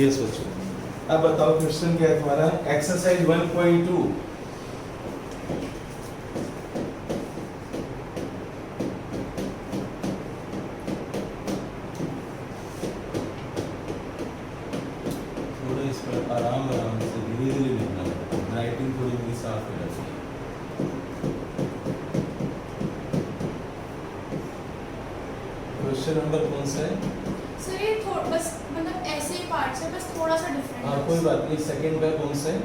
ये सोचो। अब बताओ क्वेश्चन क्या है तुम्हारा, एक्सरसाइज 1.2। थोड़ा इस पर आराम आराम से धीरे धीरे लिखना है, राइटिंग थोड़ी मेरी साफ हो जाती है। क्वेश्चन नंबर कौन सा है? सर ये बस मतलब ऐसे ही पार्ट से बस थोड़ा सा डिफरेंट हाँ है। कोई बात नहीं। सेकंड का कौन सा है?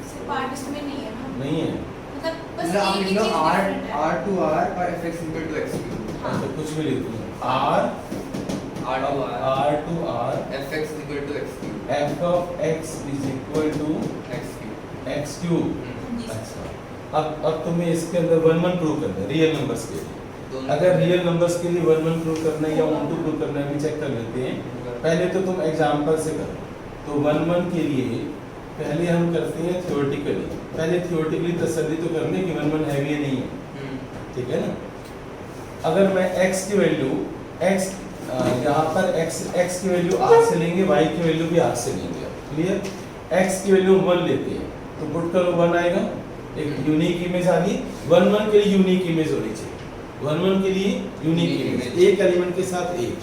सर पार्ट इसमें नहीं है ना, नहीं है। मतलब बस हम एक ही लिख चीज लो r डिफरेंट है। r to r और fx equal to x cube। हाँ। तो कुछ भी लिख दो। r r to r r to r fx equal to x cube f of x is equal to x cube। x cube। Ji sir. अच्छा, अब तुम्हें इसके अंदर 1 1 प्रूव करना है रियल नंबर्स के लिए। दोनों अगर रियल नंबर्स के लिए 1 1 प्रूव करना है या 1 2 प्रूव करना है भी चेक कर लेते हैं। पहले तो तुम एग्जांपल से करो। तो 1 1 के लिए पहले हम करते हैं थ्योरेटिकली। पहले थ्योरेटिकली तसल्ली तो कर लें कि 1 1 है भी या नहीं है, ठीक है ना। अगर मैं x की वैल्यू x यहाँ पर x की वैल्यू r से लेंगे, y की वैल्यू भी r से लेंगे। क्लियर? x की वैल्यू 1 लेते हैं तो पुट करो 1 आएगा, एक यूनिक इमेज आ गई। 1 1 के लिए यूनिक इमेज होनी चाहिए। 1 1 के लिए यूनिक इमेज, एक एलिमेंट के साथ एक,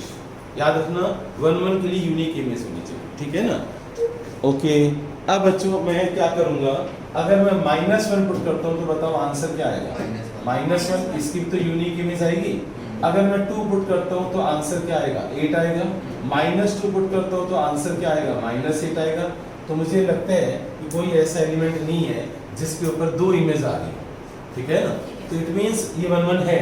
याद रखना 1 1 के लिए यूनिक इमेज होनी चाहिए, ठीक है ना। ओके, अब बच्चों मैं क्या करूंगा, अगर मैं -1 पुट करता हूँ तो बताओ आंसर क्या आएगा? -1। इसकी भी तो यूनिक इमेज आएगी। अगर मैं 2 पुट करता हूँ तो आंसर क्या आएगा? 8 आएगा। -2 पुट करता हूँ तो आंसर क्या आएगा? -8 आएगा। तो मुझे लगता है कि कोई ऐसा एलिमेंट नहीं है जिसके ऊपर 2 इमेज आ रही, ठीक है ना। तो इट मींस ये 1 1 है।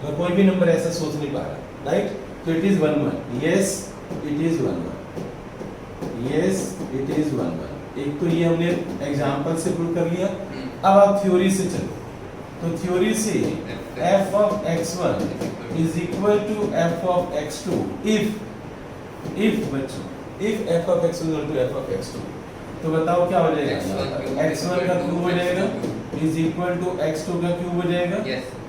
मैं कोई भी नंबर ऐसा सोच नहीं पा रहा, राइट। तो it is 1 1। Yes it is 1 1। Yes it is 1 1। एक तो ये हमने एग्जांपल से प्रूव कर लिया। अब आप थ्योरी से चलो। तो थ्योरी से f of x1 is equal to f of x2 if बच्चों if f of x1 is equal to f of x2, तो बताओ क्या हो जाएगा? x1 का क्यूब हो जाएगा is equal to x2 का क्यूब हो जाएगा।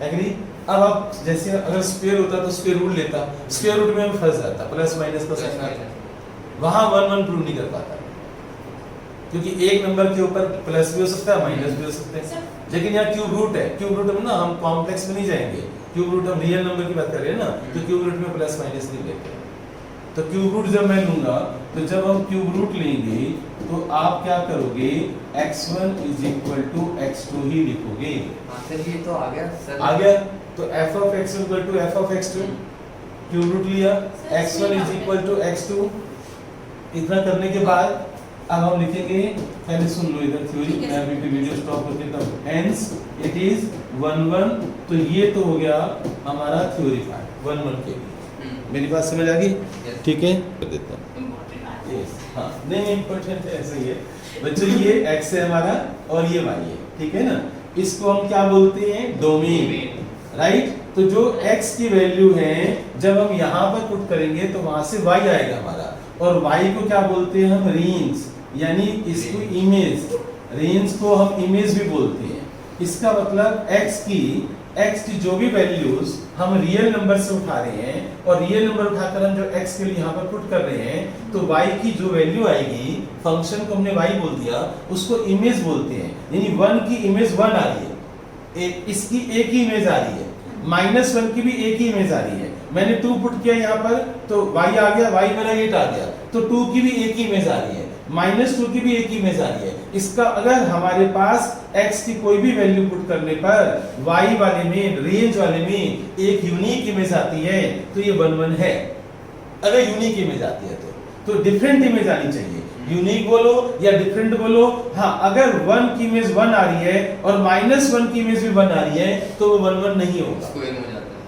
एग्री? अब आप जैसे अगर स्क्वायर होता तो स्क्वायर रूट लेता, स्क्वायर रूट में फंस जाता, प्लस माइनस का साइन आता, वहां 1 1 प्रूव नहीं कर पाता, क्योंकि एक नंबर के ऊपर प्लस भी हो सकता है माइनस भी हो सकता है। लेकिन यहाँ क्यूब रूट है, क्यूब रूट में ना हम कॉम्प्लेक्स में नहीं जाएंगे, क्यूब रूट हम रियल नंबर की बात कर रहे हैं ना, तो क्यूब रूट में प्लस माइनस नहीं लेते। तो क्यूब रूट जब मैं लूंगा तो जब हम क्यूब रूट लेंगे तो आप क्या करोगे? x1 is equal to x2 ही लिखोगे। सर ये तो आ गया सर। आ गया तो f of x1 equal to f of x2, cube root लिया, x1 is equal to x2। इतना करने के बाद अब हम लिखेंगे, पहले सुन लो इधर थ्योरी, मैं अभी वीडियो स्टॉप कर देता हूं। Hence it is 1 1। तो ये तो हो गया हमारा थ्योरी पार्ट 1 1 के लिए। मेरी बात समझ आ गई? ठीक है, कर देता हूं। यस, हां, नहीं इंपॉर्टेंट है, ऐसे ही है बच्चों। ये x है हमारा और ये y है, ठीक है ना। इसको हम क्या बोलते हैं? Domain, right. तो जो x की वैल्यू है जब हम यहाँ पर पुट करेंगे तो वहां से y आएगा हमारा, और y को क्या बोलते हैं हम? रेंज, यानी इसको इमेज, रेंज को हम इमेज भी बोलते हैं। इसका मतलब x की जो भी वैल्यूज हम रियल नंबर से उठा रहे हैं और रियल नंबर उठाकर हम जो x के लिए यहाँ पर पुट कर रहे हैं, तो y की जो वैल्यू आएगी, फंक्शन को हमने y बोल दिया, उसको इमेज बोलते हैं। यानी 1 की इमेज 1 आ रही है, इसकी एक ही इमेज आ रही है, -1 की भी एक ही इमेज आ रही है। मैंने 2 पुट किया यहाँ पर तो y आ गया, y मेरा 8 आ गया, तो 2 की भी एक ही इमेज आ रही है, -2 की भी एक ही इमेज आ रही है। इसका अगर हमारे पास x की कोई भी वैल्यू पुट करने पर y वाले में, रेंज वाले में एक यूनिक इमेज आती है तो ये 1 1 है। अगर यूनिक इमेज आती है तो डिफरेंट इमेज आनी चाहिए, यूनिक बोलो या डिफरेंट बोलो। हाँ, अगर 1 की इमेज 1 आ रही है और -1 की इमेज भी 1 आ रही है तो वो 1 1 नहीं होगा।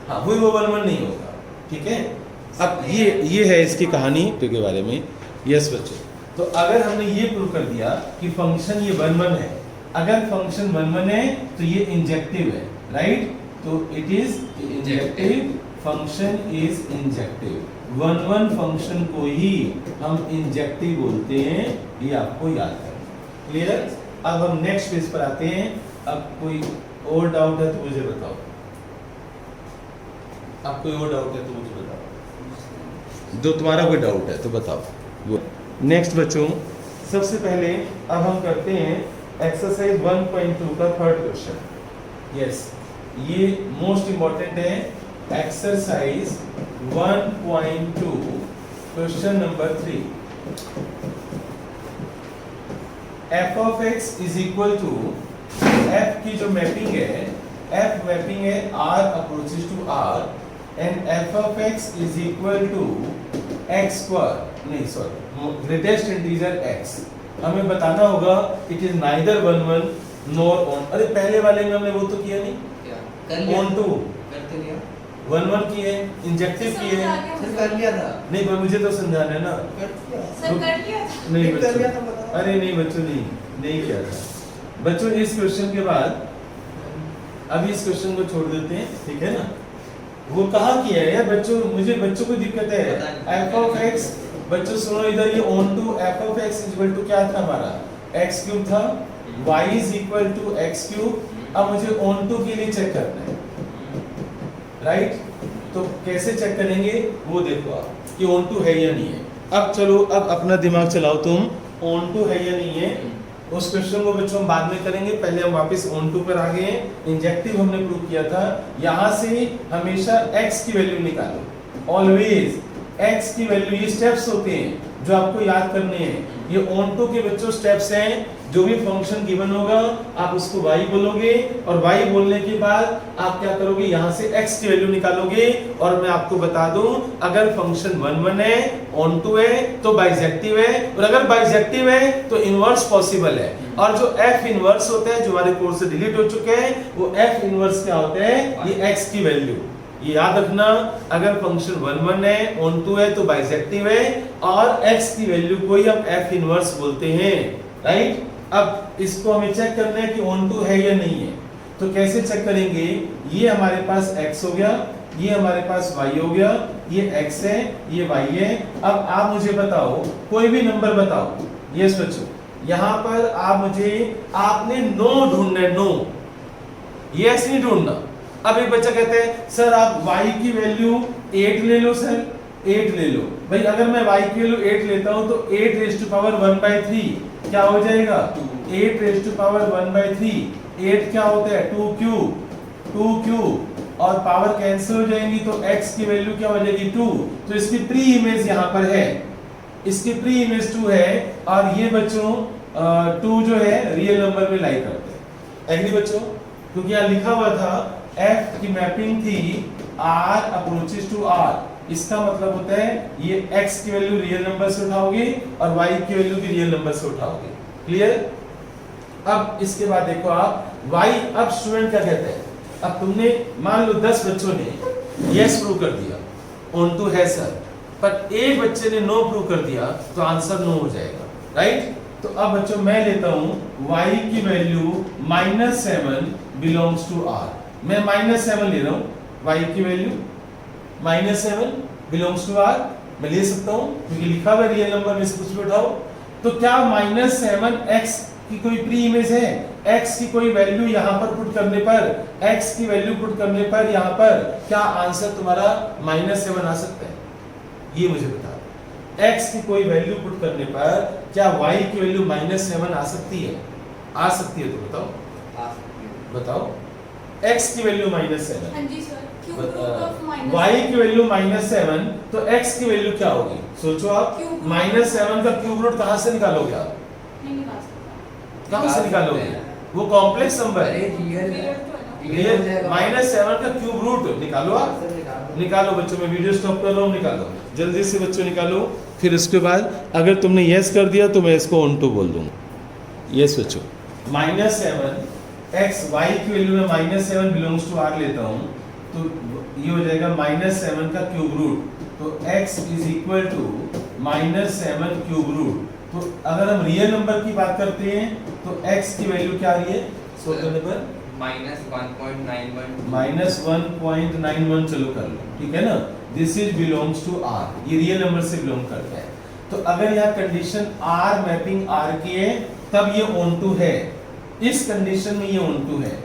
हाँ, वो 1 1 नहीं होगा, ठीक है। अब ये है इसकी कहानी के बारे में। यस बच्चों, तो अगर हमने ये प्रूव कर दिया कि फंक्शन ये 1 1 है, अगर फंक्शन 1 1 है तो ये इंजेक्टिव है, राइट। तो it is injective, function is injective. 1 1 function को ही हम इंजेक्टिव बोलते हैं, ये आपको याद करना। क्लियर? अब हम नेक्स्ट पेज पर आते हैं। अब कोई और डाउट है तो मुझे बताओ, अब कोई और डाउट है तो मुझे बताओ, जो तुम्हारा कोई डाउट है तो बताओ। नेक्स्ट बच्चों, सबसे पहले अब हम करते हैं एक्सरसाइज 1.2 का थर्ड क्वेश्चन। यस, ये मोस्ट इंपॉर्टेंट है। Exercise 1.2 question number 3। f of x is equal to, f की जो मैपिंग है, f मैपिंग है r approaches to r and f of x is equal to x square, नहीं sorry, greatest integer x। हमें बताना होगा it is neither 1 1 nor on. अरे पहले वाले में हमने वो तो किया नहीं, क्या कर लिया? ऑन टू करते लिया 1 1 किए, इंजेक्टिव किए। सर कर लिया था। नहीं पर मुझे तो समझाना है ना। कर लिया सर कर लिया था। नहीं कर लिया था, बच्चों, बताओ। अरे नहीं बच्चों, नहीं किया था बच्चों। इस क्वेश्चन के बाद अभी इस क्वेश्चन को छोड़ देते हैं, ठीक है ना। वो कहाँ किया है यार बच्चों, मुझे बच्चों को दिक्कत है। f of x, बच्चों सुनो इधर, ये onto f of x equal to क्या था हमारा, x क्यूब था, y is equal to x cube. अब मुझे ऑन टू के लिए चेक करना है, राइट। तो कैसे चेक करेंगे वो देखो आप कि ऑन टू है या नहीं है। अब चलो, अब अपना दिमाग चलाओ तुम, ऑन टू है या नहीं है। उस क्वेश्चन को बच्चों हम बाद में करेंगे, पहले हम वापस ऑन टू पर आ गए हैं। इंजेक्टिव हमने प्रूव किया था। यहाँ से हमेशा x की वैल्यू निकालो, ऑलवेज x की वैल्यू। ये स्टेप्स होते हैं जो आपको याद करने हैं। ये ऑन टू के बच्चों स्टेप्स हैं। जो भी फंक्शन गिवन होगा आप उसको y बोलोगे, और y बोलने के बाद आप क्या करोगे, यहाँ से x की वैल्यू निकालोगे। और मैं आपको बता दूं, अगर फंक्शन 1 1 है, ऑन टू है, तो बाइजेक्टिव है, और अगर बाइजेक्टिव है तो इनवर्स पॉसिबल है। और जो f इनवर्स होता है, जो हमारे कोर्स से डिलीट हो चुके हैं, वो f इनवर्स क्या होता है, ये x की वैल्यू। ये याद रखना, अगर फंक्शन 1 1 है, ऑन टू है, तो बाइजेक्टिव है, और x की वैल्यू को ही हम f इनवर्स बोलते हैं, राइट। अब इसको हमें चेक करना है कि ऑन टू है या नहीं है। तो कैसे चेक करेंगे, ये हमारे पास x हो गया, ये हमारे पास y हो गया, ये x है, ये y है। अब आप मुझे बताओ, कोई भी नंबर बताओ। यस बच्चों, यहाँ पर आप मुझे, आपने नो ढूंढना है, नो, यस नहीं ढूंढना। अब एक बच्चा कहते हैं सर आप y की वैल्यू 8 ले लो, सर 8 ले लो। भाई अगर मैं y की वैल्यू 8 लेता हूं तो 8 रेज़ टू पावर 1/3 क्या हो जाएगा, 8 रेज़ टू पावर 1/3। 8 क्या होता है, 2 क्यूब, और पावर कैंसिल हो जाएंगी तो x की वैल्यू क्या हो जाएगी, 2। तो इसकी प्री इमेज यहाँ पर है, इसकी प्री इमेज 2 है, और ये बच्चों 2 जो है रियल नंबर में लाई करते हैं। एग्री बच्चों, क्योंकि यहाँ लिखा हुआ था f की मैपिंग थी r अप्रोचेस टू r। इसका मतलब होता है ये x की वैल्यू रियल नंबर से उठाओगे और y की वैल्यू भी रियल नंबर से उठाओगे। क्लियर। अब इसके बाद देखो आप y, अब स्टूडेंट क्या कहते हैं, अब तुमने मान लो 10 बच्चों ने यस प्रूव कर दिया, ऑन टू है सर, पर एक बच्चे ने नो प्रूव कर दिया, तो आंसर नो हो जाएगा, राइट। तो अब बच्चों मैं लेता हूं y की वैल्यू -7 बिलोंग्स टू r। मैं -7 ले रहा हूं, y की वैल्यू -7 बिलोंग्स टू r मैं ले सकता हूं, क्योंकि लिखा हुआ रियल नंबर में से कुछ भी उठाओ। तो क्या -7 x की कोई प्री इमेज है, x की कोई वैल्यू यहाँ पर पुट करने पर, x की वैल्यू पुट करने पर यहाँ पर क्या आंसर तुम्हारा -7 आ सकता है, ये मुझे बता। x की कोई वैल्यू पुट करने पर क्या y की वैल्यू -7 आ सकती है, आ सकती है, तो बताओ, बताओ। x की वैल्यू -7, हाँ जी sir, cube root of minus, y की वैल्यू -7, तो x की वैल्यू क्या होगी, सोचो आप। -7 का क्यूब रूट कहाँ से निकालोगे आप, नहीं निकाल सकता, कहाँ से निकालोगे, वो कॉम्प्लेक्स नंबर है, क्लियर तो है ना? -7 का क्यूब रूट निकालो आप, निकालो बच्चों। मैं वीडियो स्टॉप कर रहा हूँ, निकालो जल्दी से बच्चों, निकालो। फिर उसके बाद अगर तुमने यस कर दिया तो मैं इसको ऑन टू बोल दूंगा। यस बच्चों, -7 x, y की वैल्यू में -7 बिलोंग्स टू r लेता हूँ, तो ये हो जाएगा -7 का क्यूब रूट, तो x is equal to -7 cube root. तो अगर हम रियल नंबर की बात करते हैं तो x की वैल्यू क्या आ रही है, सोल्व करने पर -1.91, चलो कर लो, ठीक है ना। This is belongs to r, ये रियल नंबर से बिलोंग करता है। तो अगर यहाँ कंडीशन r मैपिंग r की है, तब ये ऑन टू है। इस कंडीशन में ये ऑन टू है,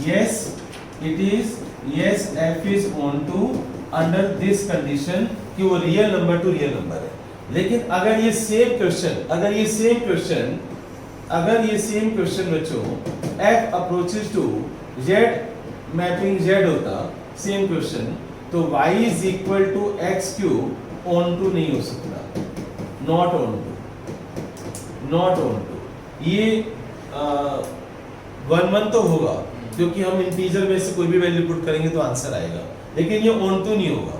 yes it is, yes f is onto under this condition कि वो real number to real number है। लेकिन अगर ये सेम क्वेश्चन बच्चों f approaches to z mapping z होता, सेम क्वेश्चन, तो y is equal to x cube onto नहीं हो सकता, नॉट ऑन टू। ये 1 तो होगा क्योंकि हम इंटीजर में से कोई भी वैल्यू पुट करेंगे तो आंसर आएगा, लेकिन ये ऑन टू नहीं होगा।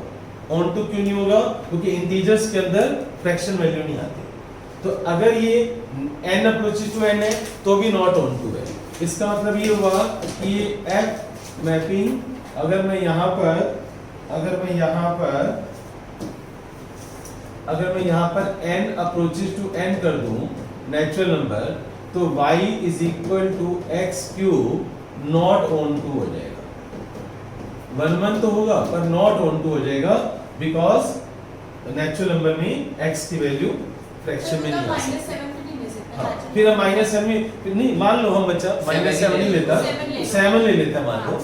ऑन टू क्यों नहीं होगा? क्योंकि इंटीजर्स के अंदर फ्रैक्शन वैल्यू नहीं आती। तो अगर ये n अप्रोचेस टू n है तो भी नॉट ऑन टू है। इसका मतलब ये हुआ कि ये f मैपिंग, अगर मैं यहाँ पर n अप्रोचेस टू n कर दूं नेचुरल नंबर, तो y is equal to x cube not onto हो जाएगा। 1 तो होगा पर नॉट ऑन टू हो जाएगा, बिकॉज नेचुरल नंबर में x की वैल्यू फ्रैक्शन में नहीं आ सकती। हाँ, फिर हम -7 में नहीं, मान लो हम बच्चा -7 नहीं लेता, 7 ले लेता, मान लो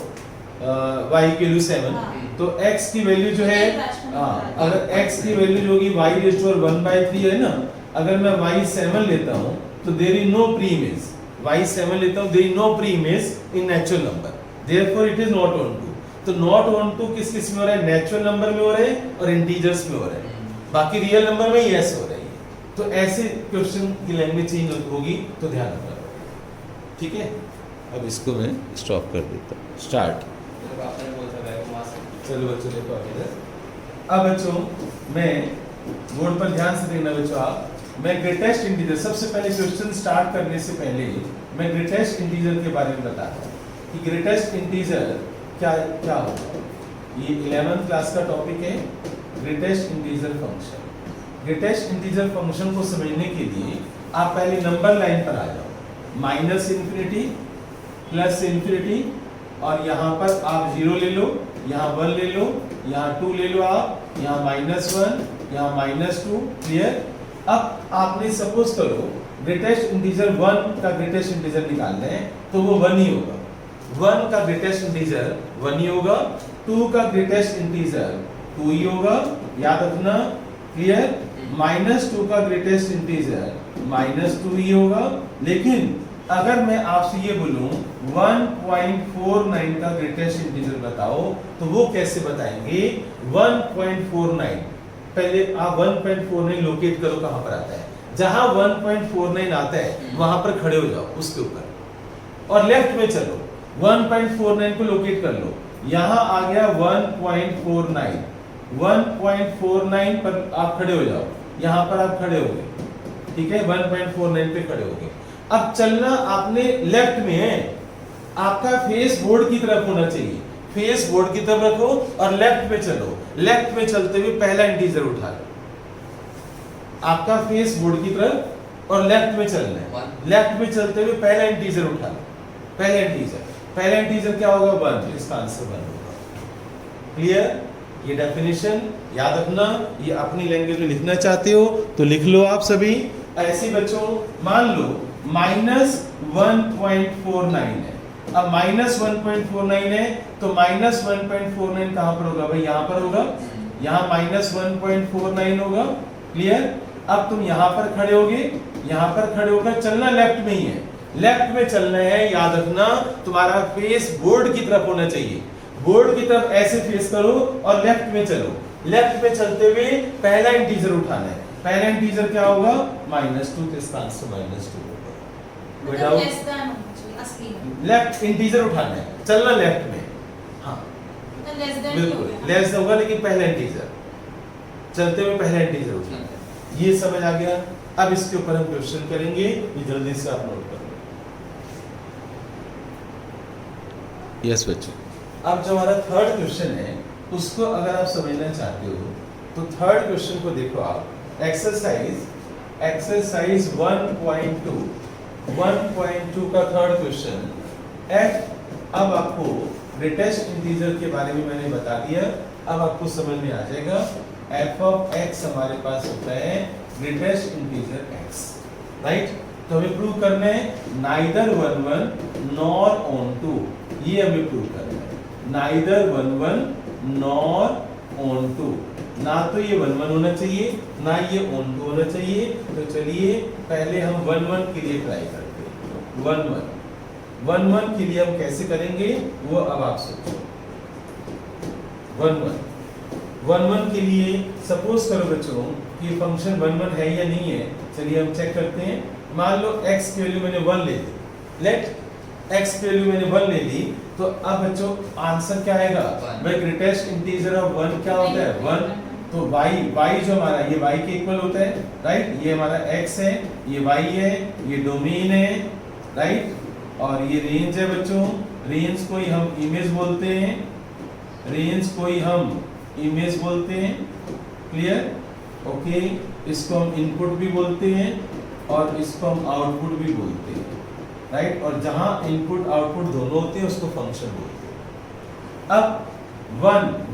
y की वैल्यू 7, तो x की वैल्यू जो है, अगर x की वैल्यू जो होगी y रेज़ टू 1/3 है ना, अगर मैं y 7 लेता हूँ तो there is no pre image, y 7 लेता हूँ, there is no pre image in natural number, therefore it is not onto. तो नॉट ऑन टू किस किस में हो रहा है? नेचुरल नंबर में हो रहा है और इंटीजर्स में हो रहा है, बाकी रियल नंबर में यस हो रहा है। तो ऐसे क्वेश्चन की लैंग्वेज चेंज होगी तो ध्यान रखना, ठीक है। अब इसको मैं स्टॉप कर देता हूँ, स्टार्ट। चलो बच्चों देखो आगे इधर। अब बच्चों मैं बोर्ड पर ध्यान से देखना बच्चों आप, मैं ग्रेटेस्ट इंटीजर, सबसे पहले क्वेश्चन स्टार्ट करने से पहले मैं ग्रेटेस्ट इंटीजर के बारे में बताता हूँ कि ग्रेटेस्ट इंटीजर क्या होगा। ये 11th क्लास का टॉपिक है, greatest integer function. Greatest integer function को समझने के लिए आप पहले नंबर लाइन पर आ जाओ, -∞, +∞, और यहाँ पर आप 0 ले लो, यहाँ 1 ले लो, यहाँ 2 ले लो, आप यहाँ -1, यहाँ -2, क्लियर। अब आपने सपोज करो ग्रेटेस्ट इंटीजर 1 का ग्रेटेस्ट इंटीजर निकालना है तो वो 1 ही होगा, 1 का ग्रेटेस्ट इंटीजर 1 ही होगा, 2 का ग्रेटेस्ट इंटीजर 2 ही होगा, याद रखना, क्लियर। -2 का ग्रेटेस्ट इंटीजर -2 ही होगा। लेकिन अगर मैं आपसे ये बोलूं 1.49 का ग्रेटेस्ट इंटीजर बताओ तो वो कैसे बताएंगे? 1.49, पहले आप 1.49 लोकेट करो, कहां पर आता है? जहां 1.49 आता है वहां पर खड़े हो जाओ उसके ऊपर और लेफ्ट में चलो, 1.49 को लोकेट कर लो, यहां आ गया 1.49, 1.49 पर आप खड़े हो जाओ, यहां पर आप खड़े हो गए, ठीक है, 1.49 पे खड़े हो गए। अब चलना आपने लेफ्ट में है, आपका फेस बोर्ड की तरफ होना चाहिए, फेस बोर्ड की तरफ रखो और लेफ्ट में चलो, लेफ्ट में चलते हुए पहला इंटीजर उठा लो, आपका फेस बोर्ड की तरफ और लेफ्ट में चलना है, लेफ्ट में चलते हुए पहला इंटीजर उठा लो, पहला इंटीजर क्या होगा? 1, इसका आंसर 1 होगा, क्लियर। ये डेफिनेशन याद रखना, ये अपनी लैंग्वेज में लिखना चाहते हो तो लिख लो आप सभी। ऐसे बच्चों मान लो -1.49 है, अब -1.49 है तो -1.49 कहां पर होगा भाई? यहां पर होगा, यहां -1.49 होगा, क्लियर। अब तुम यहां पर खड़े होगे, यहां पर खड़े होकर चलना लेफ्ट में ही है, लेफ्ट में चलना है, याद रखना तुम्हारा फेस बोर्ड की तरफ होना चाहिए, बोर्ड की तरफ ऐसे फेस करो और लेफ्ट में चलो, लेफ्ट में चलते हुए पहला इंटीजर उठाना है, पहला इंटीजर क्या होगा? -2, तो इसका आंसर -2 होगा। लेफ्ट इंटीजर उठाना है, चलना लेफ्ट में, हाँ बिल्कुल लेस होगा, लेकिन पहला इंटीजर चलते हुए पहला इंटीजर उठाना है, ये समझ आ गया। अब इसके ऊपर हम क्वेश्चन करेंगे, ये जल्दी से आप नोट कर लो। यस बच्चों, अब जो हमारा थर्ड क्वेश्चन है उसको अगर आप समझना चाहते हो तो थर्ड क्वेश्चन को देखो आप, एक्सरसाइज 1.2 का थर्ड क्वेश्चन f। अब आपको ग्रेटेस्ट इंटीजर के बारे में मैंने बता दिया, अब आपको समझ में आ जाएगा। f ऑफ x हमारे पास होता है ग्रेटेस्ट इंटीजर x, राइट। तो हमें प्रूव करना है नाइदर 1 नॉर ऑन टू, ये हमें प्रूव करना है, नाइदर 1 नॉर ऑन टू। ना तो ये 1 1 होना चाहिए ना ये on 2 होना चाहिए। तो चलिए पहले हम 1 1 के लिए ट्राई करते हैं। 1 1 के लिए हम कैसे करेंगे वो अब आप सोचो। 1 1 के लिए सपोज करो बच्चों कि फंक्शन 1 1 है या नहीं है। चलिए हम चेक करते हैं। मान लो x की वैल्यू मैंने 1 ले ली, लेट x की वैल्यू मैंने 1 ले ली, तो अब बच्चों आंसर क्या आएगा? भाई ग्रेटेस्ट इंटीजर ऑफ 1 क्या होता है? 1। तो y जो हमारा ये y के इक्वल होता है, राइट? ये हमारा x है, ये y है, ये डोमेन है, राइट? और ये रेंज है बच्चों। रेंज को ही हम इमेज बोलते हैं, रेंज को ही हम इमेज बोलते हैं। क्लियर? ओके, इसको हम इनपुट भी बोलते हैं और इसको हम आउटपुट भी बोलते हैं, राइट? और जहां इनपुट आउटपुट दोनों होते हैं उसको फंक्शन बोलते हैं। अब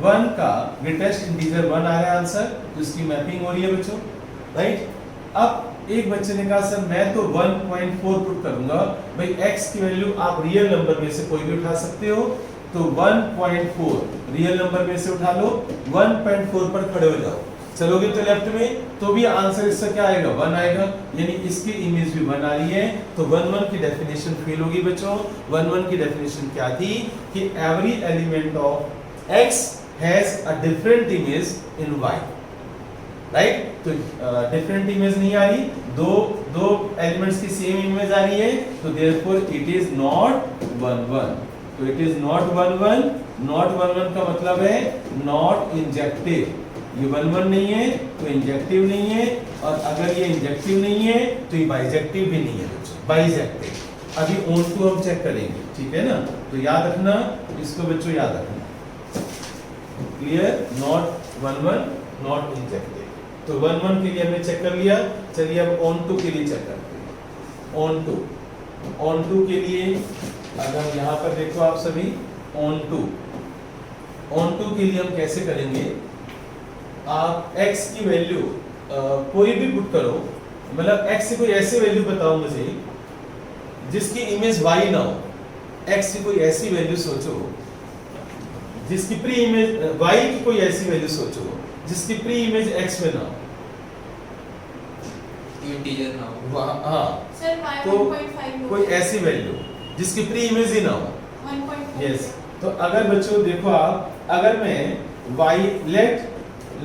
1 का ग्रेटेस्ट इंटीजर 1 आ रहा है आंसर, तो इसकी मैपिंग हो रही है बच्चों, राइट? अब एक बच्चे ने कहा सर मैं तो 1.4 पुट करूंगा। भाई x की वैल्यू आप रियल नंबर में से कोई भी उठा सकते हो, तो 1.4 रियल नंबर में से उठा लो, 1.4 पर खड़े हो जाओ। चलोगे तो लेफ्ट में तो भी आंसर इसका क्या आएगा? 1 आएगा, यानी इसकी इमेज भी 1 आ रही है। तो 1 1 की डेफिनेशन फेल होगी बच्चों। 1 1 की डेफिनेशन क्या थी कि every element of x has a different image in y, right? तो डिफरेंट इमेज नहीं आ रही, दो एलिमेंट्स की सेम इमेज आ रही है, तो देयरफॉर इट इज नॉट 1 1। तो इट इज नॉट 1 1। नॉट 1 1 का मतलब है नॉट इंजेक्टिव। ये 1 1 नहीं है तो इंजेक्टिव नहीं है, और अगर ये इंजेक्टिव नहीं है तो ये बाइजेक्टिव भी नहीं है बच्चों, बाइजेक्टिव। अभी ऑन टू हम चेक करेंगे, ठीक है ना? तो याद रखना इसको बच्चों, याद रखना। क्लियर? Not 1 1 not injective. तो 1 1 के लिए हमने चेक कर लिया। चलिए अब ऑन टू के लिए चेक करते हैं। ऑन टू के लिए अगर यहाँ पर देखो आप सभी, ऑन टू के लिए हम कैसे करेंगे? आप x की वैल्यू कोई भी पुट करो, मतलब x की कोई ऐसी वैल्यू बताओ मुझे जिसकी इमेज y ना हो। x की कोई ऐसी वैल्यू सोचो जिसकी प्री इमेज y की कोई ऐसी वैल्यू सोचो जिसकी प्री इमेज x में ना हो, इंटीजर ना हो। हाँ, सर y तो 1.5 कोई ऐसी वैल्यू जिसकी प्री इमेज ही ना हो। 1.5 यस, तो अगर बच्चों देखो आप, अगर मैं y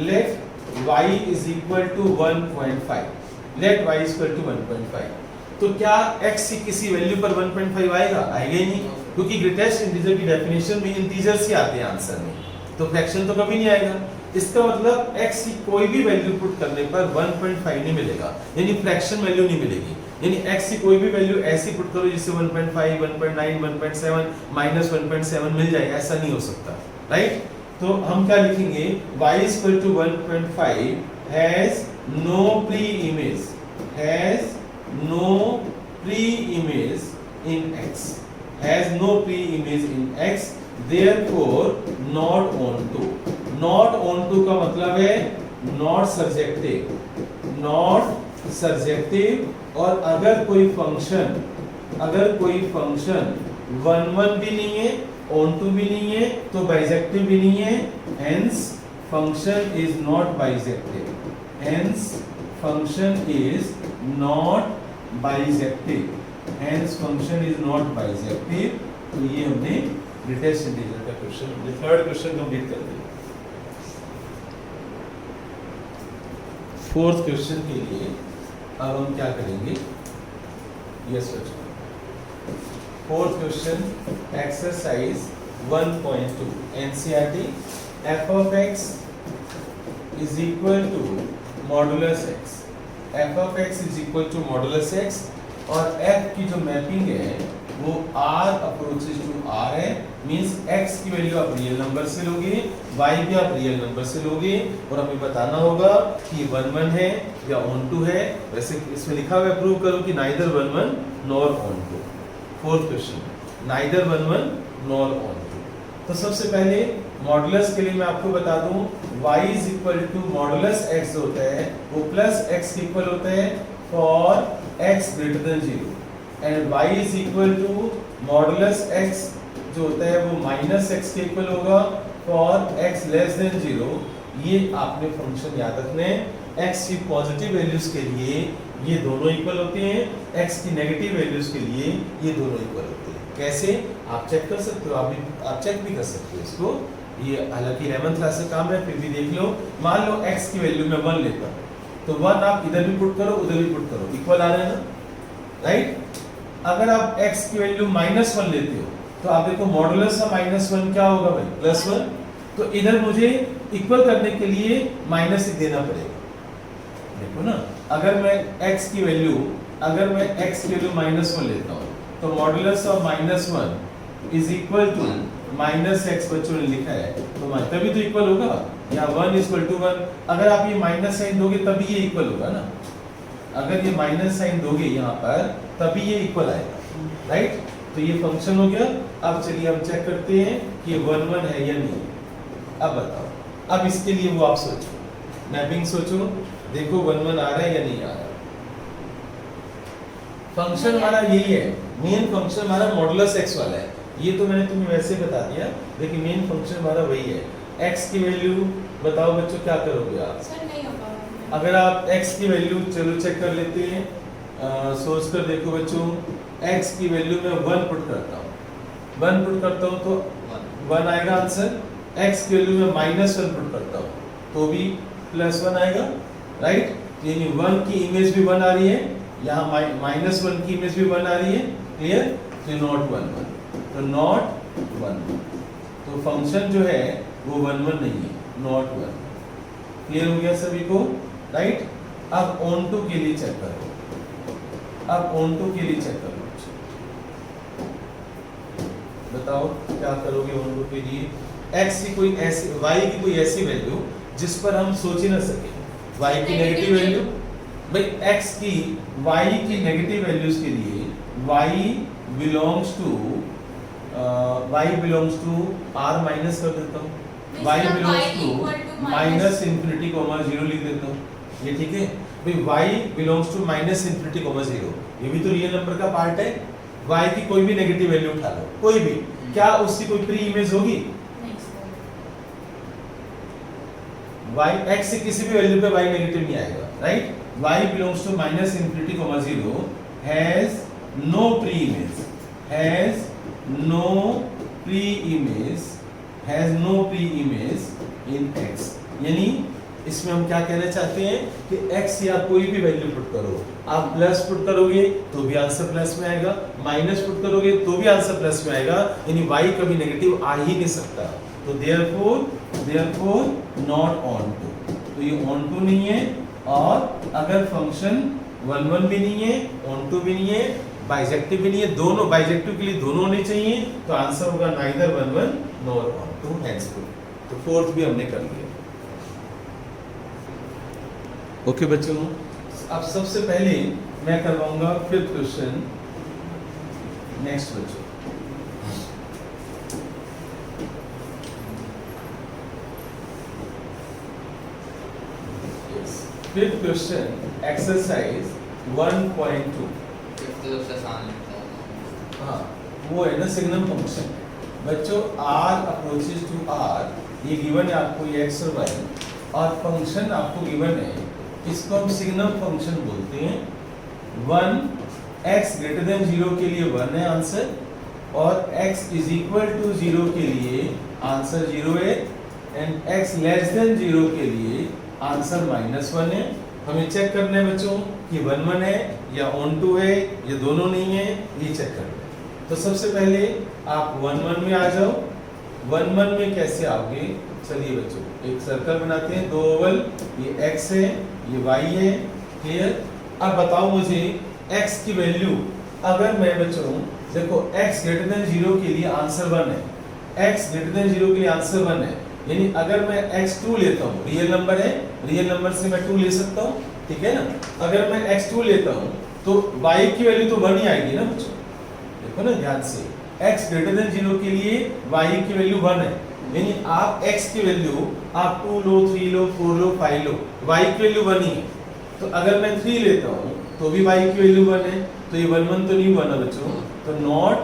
let y is equal to 1.5, let y is equal to 1.5, तो क्या x की किसी वैल्यू पर 1.5 आएगा? आएगा ही नहीं, क्योंकि ग्रेटेस्ट इंटीजर की डेफिनेशन में इंटीजर्स ही आते हैं आंसर में, तो फ्रैक्शन तो कभी नहीं आएगा। इसका मतलब x की कोई भी वैल्यू पुट करने पर 1.5 नहीं मिलेगा, यानी फ्रैक्शन वैल्यू नहीं मिलेगी। यानी x की कोई भी वैल्यू ऐसी पुट करो जिससे 1.5, 1.9, 1.7, -1.7 मिल जाए, ऐसा नहीं हो सकता, राइट? तो हम क्या लिखेंगे? y is equal to 1.5 has no pre-image, has no pre-image in x, has no pre-image in x, therefore not onto। not onto का मतलब है not subjective, not subjective। और अगर कोई फंक्शन 1 1 भी नहीं है, on to भी नहीं है, तो बाइजेक्टिव भी नहीं है, hence function is not bijective, hence function is not bijective, hence function is not bijective। तो ये हमने ग्रेटेस्ट इंटीजर का क्वेश्चन, हमने थर्ड क्वेश्चन कंप्लीट कर दिया। फोर्थ क्वेश्चन के लिए अब हम क्या करेंगे? यस बच्चों, fourth question, exercise 1.2 NCERT, f of x is equal to modulus x, f of x is equal to modulus x, और f की जो मैपिंग है वो r अप्रोचेस टू r है, मींस x की वैल्यू आप रियल नंबर से लोगे, y भी आप रियल नंबर से लोगे, और हमें बताना होगा कि 1 1 है या ऑन टू है। वैसे इसमें लिखा हुआ है प्रूव करो कि neither 1 1 nor onto. Fourth question, neither 1 1 nor onto. तो सबसे पहले मॉडुलस के लिए मैं आपको बता दूं, y is equal to modulus x होता है वो प्लस x के इक्वल होता है for x greater than 0, and y is equal to modulus x जो होता है वो माइनस x के इक्वल होगा फॉर x लेस देन 0, ये आपने फंक्शन याद रखने हैं। x की पॉजिटिव वैल्यूज के लिए ये दोनों इक्वल होते हैं, x की नेगेटिव वैल्यूज के लिए ये दोनों इक्वल होते हैं। कैसे आप चेक कर सकते हो, आप चेक भी कर सकते हो इसको। ये हालांकि 11th क्लास का काम है, फिर भी देख लो। मान लो x की वैल्यू मैं 1 लेता हूँ, तो 1 आप इधर भी पुट करो उधर भी पुट करो, इक्वल आ रहा है ना, राइट। अगर आप x की वैल्यू -1 लेते हो तो आप देखो मॉडुलस का -1 क्या होगा भाई, +1। तो इधर मुझे इक्वल करने के लिए माइनस ही देना पड़ेगा। देखो ना, अगर मैं x की वैल्यू -1 लेता हूँ तो modulus of -1 is equal to -x, बच्चों ने लिखा है तो तभी तो इक्वल होगा। या 1 = 1, अगर आप ये माइनस साइन दोगे तभी ये इक्वल होगा ना। अगर ये माइनस साइन दोगे यहाँ पर तभी ये इक्वल आएगा, राइट। तो ये फंक्शन हो गया। अब चलिए हम चेक करते हैं कि 1 1 है या नहीं। अब बताओ, अब इसके लिए वो आप सोचो, मैपिंग सोचो, देखो 1 1 आ रहा है या नहीं आ रहा। फंक्शन हमारा यही है, मेन फंक्शन हमारा मॉडुलस x वाला है। ये तो मैंने तुम्हें वैसे बता दिया, लेकिन मेन फंक्शन हमारा वही है। x की वैल्यू बताओ बच्चों, क्या करोगे आप? सर नहीं होगा। अगर आप x की वैल्यू, चलो चेक कर लेते हैं, सोच कर देखो बच्चों। x की वैल्यू में 1 पुट करता हूँ, 1 पुट करता हूँ तो 1 आएगा आंसर। x की वैल्यू में -1 पुट करता हूँ तो भी +1 आएगा, राइट। यानी 1 की इमेज भी 1 आ रही है, यहाँ -1 की इमेज भी 1 आ रही है, क्लियर। तो नॉट 1 1, तो नॉट 1 1, तो फंक्शन जो है वो 1 1 नहीं है, नॉट 1। क्लियर हो गया सभी को, राइट। अब ऑन टू के लिए चेक करो, अब ऑन टू के लिए चेक करो, बताओ क्या करोगे ऑन टू के लिए। x की कोई ऐसी, y की कोई ऐसी वैल्यू जिस पर हम सोच ही ना सके, y की नेगेटिव वैल्यु भाई, x की y की नेगेटिव वैल्यूज के लिए y belongs to r minus कर देता हूँ, y बिलोंग्स टू -∞, 0 लिख देता हूँ। ये ठीक है भाई, y बिलोंग्स टू -∞, 0, ये भी तो रियल नंबर का पार्ट है। y की कोई भी नेगेटिव वैल्यू उठा लो, कोई भी, क्या उसकी कोई प्री इमेज होगी? नहीं सर। y x से किसी भी वैल्यू पे y नेगेटिव नहीं आएगा, right. y belongs to -∞, 0 has no pre-image, has no pre-image in x। यानी इसमें हम क्या कहना चाहते हैं कि x या कोई भी वैल्यू पुट करो, आप प्लस पुट करोगे तो भी आंसर प्लस में आएगा, माइनस पुट करोगे तो भी आंसर प्लस में आएगा, यानी y कभी नेगेटिव आ ही नहीं सकता। तो therefore not on to, तो ये on to नहीं है। और अगर फंक्शन 1 1 भी नहीं है, on to भी नहीं है, बाइजेक्टिव भी नहीं है, दोनों बाइजेक्टिव के लिए दोनों होने चाहिए, तो आंसर होगा neither 1 1 nor on to, henceforth। तो फोर्थ भी हमने कर लिया। ओके बच्चों, अब सबसे पहले मैं करवाऊंगा 5th क्वेश्चन। नेक्स्ट बच्चों, फिफ्थ क्वेश्चन एक्सरसाइज 1.2। हाँ, वो है ना सिग्नम फंक्शन। बच्चों r अप्रोचेस टू r, ये गिवन है आपको, ये x और y, और फंक्शन आपको गिवन है, इसको हम सिग्नम फंक्शन बोलते हैं। 1 x > 0 के लिए 1 है आंसर, और x = 0 के लिए आंसर 0 है, एंड x < 0 के लिए आंसर -1 है। हमें चेक करना है बच्चों कि 1 1 है या ऑन टू है या दोनों नहीं है, ये चेक करना है। तो सबसे पहले आप 1 1 में आ जाओ। 1 1 में कैसे आओगे? चलिए बच्चों, एक सर्कल बनाते हैं, 2 ओवल, ये x है, ये y है, क्लियर। अब बताओ मुझे x की वैल्यू, अगर मैं बच्चों देखो x > 0 के लिए आंसर 1 है, x > 0 के लिए आंसर 1 है, यानी अगर मैं x2 लेता हूँ, रियल नंबर है, रियल नंबर से मैं 2 ले सकता हूँ, ठीक है ना। अगर मैं x2 लेता हूँ तो y की वैल्यू तो 1 ही आएगी ना बच्चों, देखो ना ध्यान से, x > 0 के लिए y की वैल्यू 1 है, यानी आप x की वैल्यू आप 2 लो, 3 लो, 4 लो, 5 लो, y की वैल्यू 1 ही है। तो अगर मैं 3 लेता हूँ तो भी y की वैल्यू 1 है, तो ये 1 1 तो नहीं हुआ ना बच्चों, तो नॉट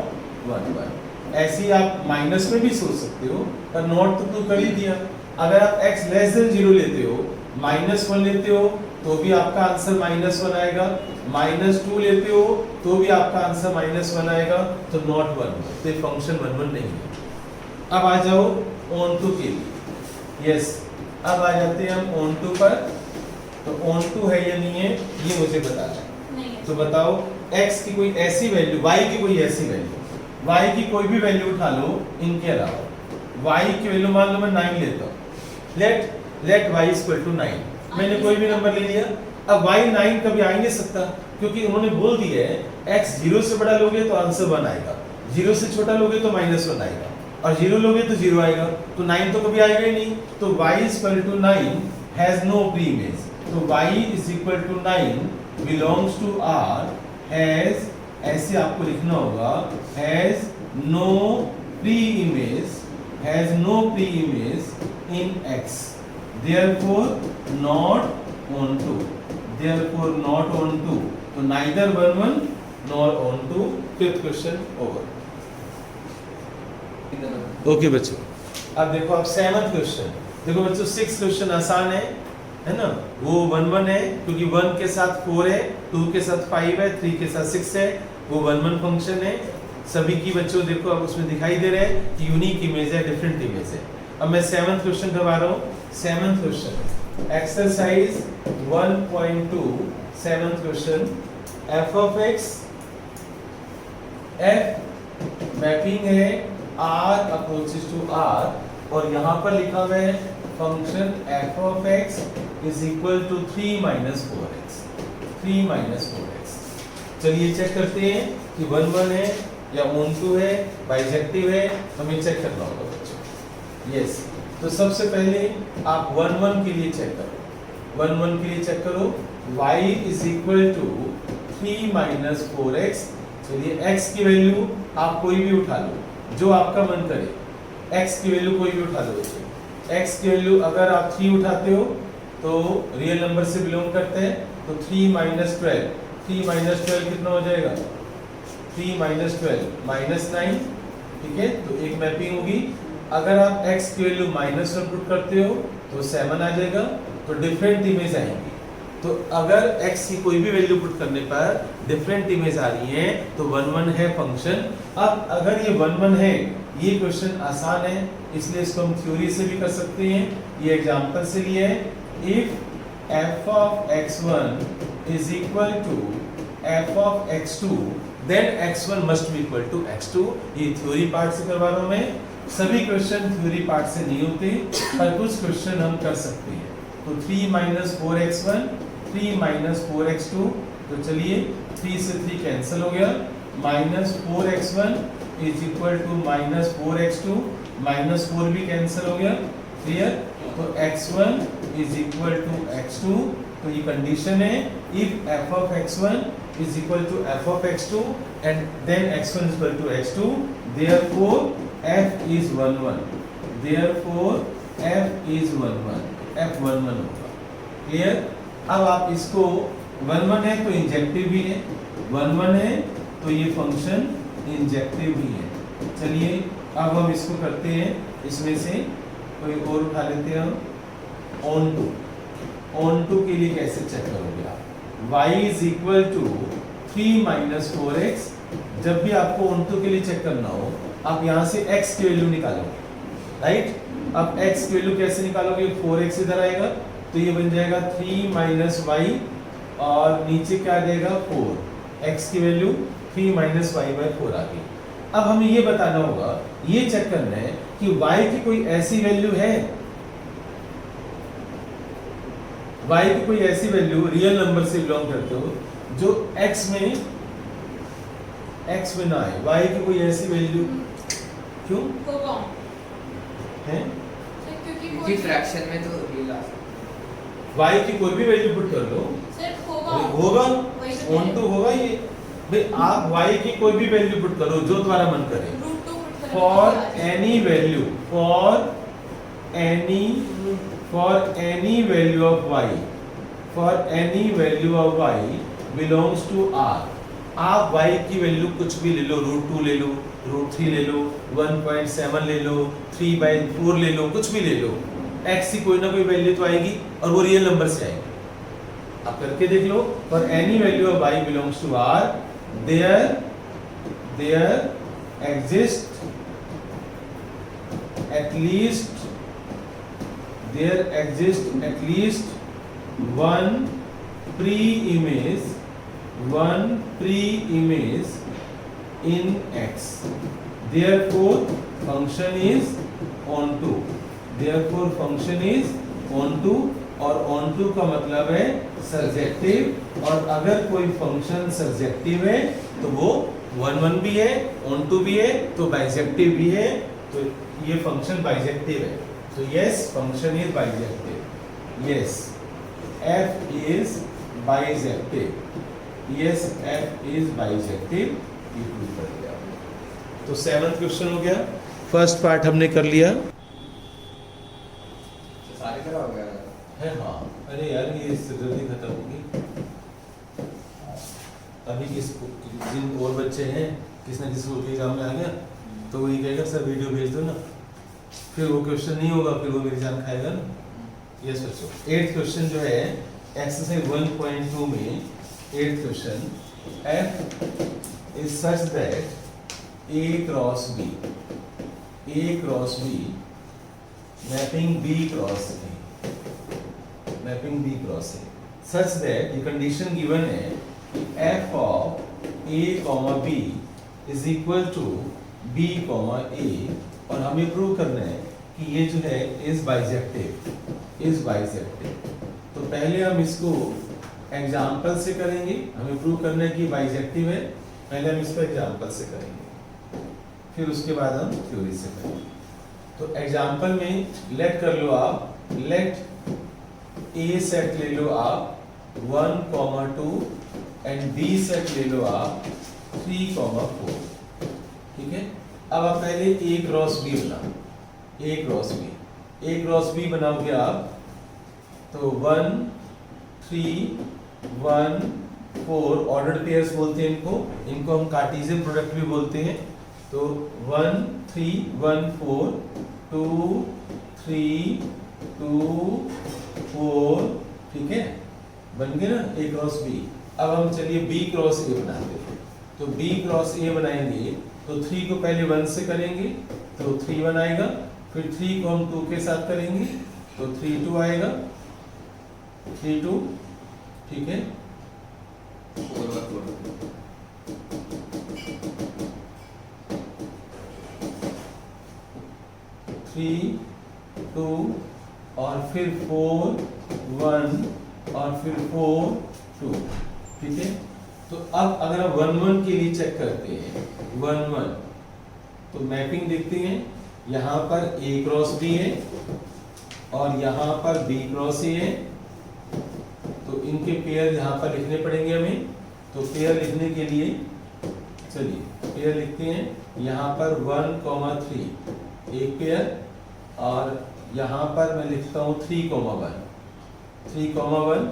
1 1। ऐसे ही आप माइनस में भी सोच सकते हो, पर नॉट तो 2 कर ही दिया, अगर आप x लेस देन 0 लेते हो, -1 लेते हो तो भी आपका आंसर -1 आएगा, -2 लेते हो तो भी आपका आंसर -1 आएगा, तो नॉट 1, तो ये फंक्शन 1 1 नहीं है। अब आ जाओ ऑन टू के लिए। यस, अब आ जाते हैं हम ऑन टू पर। तो ऑन टू है या नहीं है ये मुझे बताना है। नहीं है। तो बताओ x की कोई ऐसी वैल्यू, y की कोई ऐसी वैल्यू, y की कोई भी वैल्यू उठा लो इनके अलावा। y की वैल्यू मान लो मैं 9 लेता हूँ, लेट y इक्वल टू 9, मैंने कोई भी नंबर ले लिया। अब y 9 कभी आ ही नहीं सकता, क्योंकि उन्होंने बोल दिया है x 0 से बड़ा लोगे तो आंसर 1 आएगा, 0 से छोटा लोगे तो -1 आएगा, और 0 लोगे तो 0 आएगा, तो 9 तो कभी आएगा ही नहीं। तो y equal to 9 has no pre image, तो y is equal to 9 belongs to R, has, ऐसे आपको लिखना होगा, has no pre image, has no pre image in x, therefore not on to, therefore not on to, तो neither 1 1 nor on to। Fifth question over. Okay बच्चों, अब देखो अब seventh question. देखो बच्चों 6 क्वेश्चन आसान है ना, वो 1 1 है क्योंकि 1 के साथ 4 है, 2 के साथ 5 है, 3 के साथ 6 है, वो 1 1 फंक्शन है। सभी की बच्चों देखो अब उसमें दिखाई दे रहा है कि यूनिक इमेज है, डिफरेंट इमेज है। अब मैं सेवंथ क्वेश्चन करवा रहा हूँ। Seventh question exercise 1.2, seventh question, f of x, f mapping है r अप्रोचेस टू r, और यहाँ पर लिखा हुआ है function f of x is equal to 3 - 4x, 3 - 4x। चलिए चेक करते हैं कि 1 1 है या ऑन टू है, बाइजेक्टिव है, हमें चेक करना होगा बच्चों। यस, तो सबसे पहले आप 1 1 के लिए चेक करो, 1 1 के लिए चेक करो, y is equal to 3 - 4x। चलिए x की वैल्यू आप कोई भी उठा लो, जो आपका मन करे, x की वैल्यू कोई भी उठा लो बच्चों। x की वैल्यू अगर आप 3 उठाते हो तो रियल नंबर से बिलोंग करते हैं, तो 3 - 12, 3 - 12 कितना हो जाएगा, 3 - 12 -9, ठीक है, तो एक मैपिंग होगी। अगर आप x की वैल्यू -1 पुट करते हो तो 7 आ जाएगा, तो डिफरेंट इमेज आएंगी। तो अगर x की कोई भी वैल्यू पुट करने पर डिफरेंट इमेज आ रही है तो 1 1 है फंक्शन। अब अगर ये 1 1 है, ये क्वेश्चन आसान है इसलिए इसको हम थ्योरी से भी कर सकते हैं, ये एग्जांपल से लिए है। If f of x1 is equal to f of x2 then x1 must be equal to x2। ये थ्योरी पार्ट से करवा रहा हूं मैं, सभी क्वेश्चन थ्योरी पार्ट से नहीं होते, पर कुछ क्वेश्चन हम कर सकते हैं। तो 3 - 4x1, 3 - 4x2, तो चलिए 3 से 3 कैंसिल हो गया, -4x1 is equal to -4x2, -4 भी कैंसिल हो गया, क्लियर। तो x1 is equal to x2, तो ये कंडीशन है if f of x1 is equal to f of x2 and then x1 is equal to x2, therefore f is 1 1, therefore f is 1 1, f 1 1 होगा, clear. अब आप इसको 1 1 है तो injective भी है, 1 1 है तो ये फंक्शन इंजेक्टिव भी है। चलिए अब हम इसको करते हैं, इसमें से कोई और उठा लेते हैं हम। ऑन टू, ऑन टू के लिए कैसे चेक करोगे आप, y is equal to 3 - 4x। जब भी आपको ऑन टू के लिए चेक करना हो आप यहाँ से x की वैल्यू निकालोगे, राइट। अब x की वैल्यू कैसे निकालोगे, 4x इधर आएगा तो ये बन जाएगा 3 - y, और नीचे क्या आ जाएगा 4, x की वैल्यू 3 - y/4 आ गई। अब हमें ये बताना होगा, ये चेक करना है कि y की कोई ऐसी वैल्यू है, y की कोई ऐसी वैल्यू रियल नंबर से बिलोंग करते हो जो x में ना आए, y की कोई ऐसी वैल्यू, क्यों होगा है, क्योंकि फ्रैक्शन में तो रियल आ सकता y की कोई भी वैल्यू पुट कर लो, सर होगा होगा, वही तो ऑन टू होगा। ये भाई आप y की कोई भी वैल्यू पुट करो जो तुम्हारा मन करे, √2 पुट करें for any value, for any value of y, for any value of y belongs to R। आप y की वैल्यू कुछ भी ले लो, √2 ले लो, √3 ले लो, 1.7 ले लो, 3/4 ले लो, कुछ भी ले लो, x की कोई ना कोई वैल्यू तो आएगी और वो रियल नंबर से आएगी। आप करके देख लो, for any value of y belongs to r there exist at least one pre-image in X. Therefore function is onto और onto का मतलब है सर्जेक्टिव, और अगर कोई फंक्शन सर्जेक्टिव है तो वो 1 भी है, onto भी है, तो बाइजेक्टिव भी है, तो ये फंक्शन बाइजेक्टिव है। तो yes function is bijective, yes f is bijective, yes f is bijective, ये प्रूव कर दिया। तो 7th क्वेश्चन हो गया, फर्स्ट पार्ट हमने कर लिया सारे करा हो गया है। हाँ अरे यार ये जल्दी खत्म होगी। अभी जिन और बच्चे हैं किसी न किसी के एग्जाम में आ गया तो वही कहेगा सर वीडियो भेज दो ना, फिर वो क्वेश्चन नहीं होगा, फिर वो मेरी जान खाएगा ना। यस बच्चों, 8th क्वेश्चन जो है एक्सरसाइज 1.2 में 8th question, f is such that a cross b mapping b cross a such that ये कंडीशन गिवन है कि f of a comma b is equal to b comma a, और हमें prove करना है कि ये जो है इज बाइजेक्टिव। तो पहले हम इसको एग्जाम्पल से करेंगे, हमें प्रूव करना है कि बाइजेक्टिव है, पहले हम इसको एग्जाम्पल से करेंगे, फिर उसके बाद हम थ्योरी से करेंगे। तो एग्जाम्पल में लेट कर लो आप, लेट ए सेट ले लो आप 1,2 एंड बी सेट ले लो आप 3,4, ठीक है। अब आप पहले a क्रॉस b बनाओ, a क्रॉस b बनाओगे आप तो 1 3 1 4 ऑर्डर्ड पेयर्स बोलते हैं इनको हम कार्टेशियन प्रोडक्ट भी बोलते हैं। तो 1 3 1 4 2 3 2 4, ठीक है, बन गए ना a क्रॉस b। अब हम चलिए b क्रॉस a बनाते हैं, तो b क्रॉस a बनाएंगे तो 3 को पहले 1 से करेंगे तो 3 1 आएगा, फिर 3 को हम 2 के साथ करेंगे तो 3 2 आएगा, 3 2, ठीक है। 3 2 और फिर 4 1 और फिर 4 2, ठीक है। तो अब अगर आप 1 1 के लिए चेक करते हैं 1 1, तो मैपिंग देखते हैं, यहाँ पर a क्रॉस b है और यहाँ पर b क्रॉस a है, तो इनके पेयर यहाँ पर लिखने पड़ेंगे हमें। तो पेयर लिखने के लिए चलिए पेयर लिखते हैं, यहाँ पर 1,3 एक पेयर, और यहाँ पर मैं लिखता हूँ 3,1